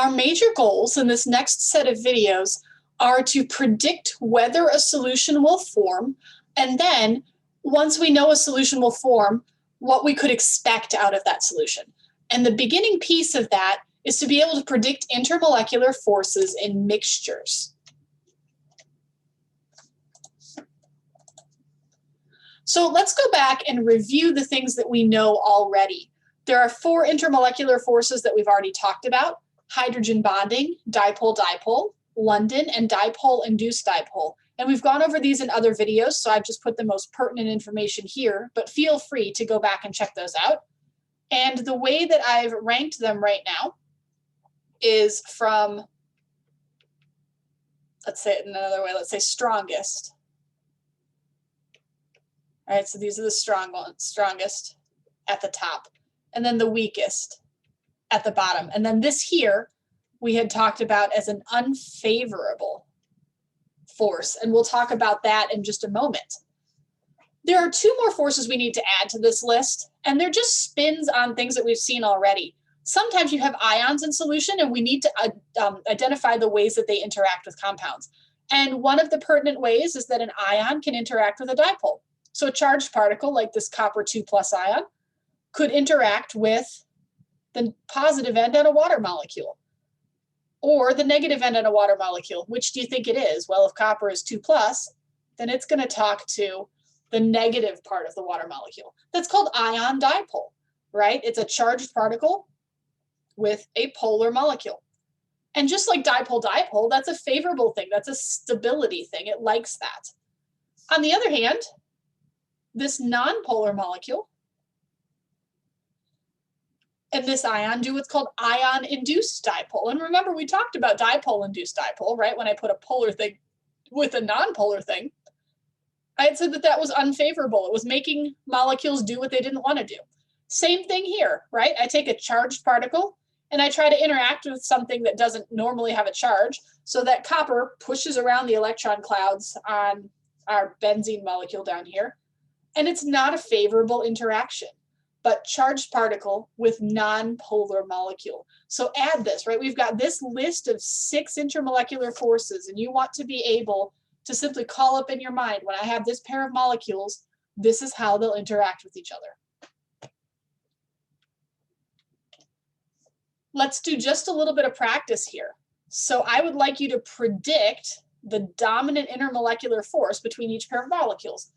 Our major goals in this next set of videos are to predict whether a solution will form, and then once we know a solution will form, what we could expect out of that solution. And the beginning piece of that is to be able to predict intermolecular forces in mixtures. So let's go back and review the things that we know already. There are 4 intermolecular forces that we've already talked about: hydrogen bonding, dipole-dipole, London, and dipole-induced dipole. And we've gone over these in other videos, so I've just put the most pertinent information here, but feel free to go back and check those out. And the way that I've ranked them right now is from, let's say it in another way, let's say strongest. All right, so these are the strong ones, strongest at the top, and then the weakest at the bottom. And then this here we had talked about as an unfavorable force, and we'll talk about that in just a moment. There are 2 more forces we need to add to this list, and they're just spins on things that we've seen already. Sometimes you have ions in solution, and we need to identify the ways that they interact with compounds. And one of the pertinent ways is that an ion can interact with a dipole. So a charged particle, like this copper 2+ ion, could interact with the positive end on a water molecule, or the negative end on a water molecule. Which do you think it is? Well, if copper is 2+, then it's going to talk to the negative part of the water molecule. That's called ion dipole, right? It's a charged particle with a polar molecule. And just like dipole-dipole, that's a favorable thing. That's a stability thing. It likes that. On the other hand, this nonpolar molecule and this ion do what's called ion-induced dipole. And remember, we talked about dipole-induced dipole, right? When I put a polar thing with a nonpolar thing, I had said that that was unfavorable. It was making molecules do what they didn't want to do. Same thing here, right? I take a charged particle and I try to interact with something that doesn't normally have a charge, so that copper pushes around the electron clouds on our benzene molecule down here. And it's not a favorable interaction, but charged particle with nonpolar molecule. So add this, right? We've got this list of 6 intermolecular forces, and you want to be able to simply call up in your mind, when I have this pair of molecules, this is how they'll interact with each other. Let's do just a little bit of practice here. So I would like you to predict the dominant intermolecular force between each pair of molecules.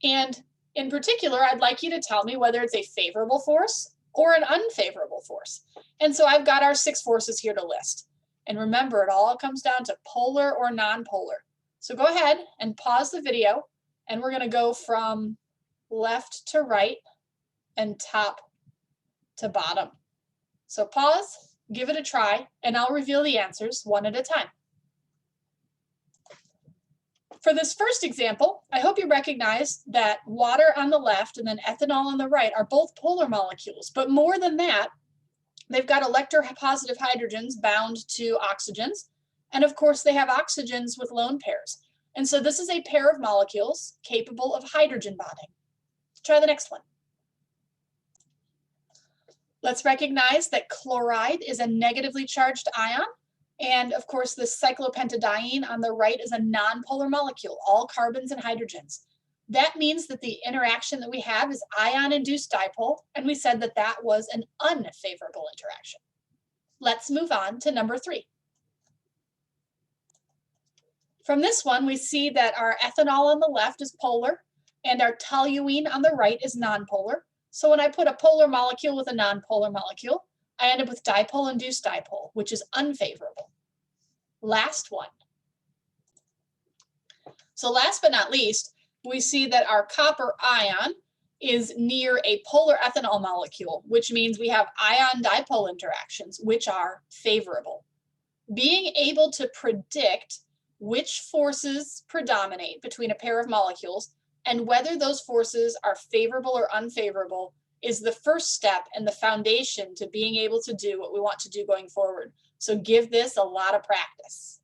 And in particular, I'd like you to tell me whether it's a favorable force or an unfavorable force. And so I've got our 6 forces here to list. And remember, it all comes down to polar or nonpolar. So go ahead and pause the video, and we're going to go from left to right and top to bottom. So pause, give it a try, and I'll reveal the answers one at a time. For this first example, I hope you recognize that water on the left and then ethanol on the right are both polar molecules. But more than that, they've got electropositive hydrogens bound to oxygens. And of course, they have oxygens with lone pairs. And so this is a pair of molecules capable of hydrogen bonding. Try the next one. Let's recognize that chloride is a negatively charged ion. And of course, this cyclopentadiene on the right is a nonpolar molecule, all carbons and hydrogens. That means that the interaction that we have is ion-induced dipole, and we said that that was an unfavorable interaction. Let's move on to number 3. From this one, we see that our ethanol on the left is polar, and our toluene on the right is nonpolar. So when I put a polar molecule with a nonpolar molecule, I end up with dipole-induced dipole, which is unfavorable. Last one. So last but not least, we see that our copper ion is near a polar ethanol molecule, which means we have ion-dipole interactions, which are favorable. Being able to predict which forces predominate between a pair of molecules and whether those forces are favorable or unfavorable is the first step and the foundation to being able to do what we want to do going forward. So give this a lot of practice.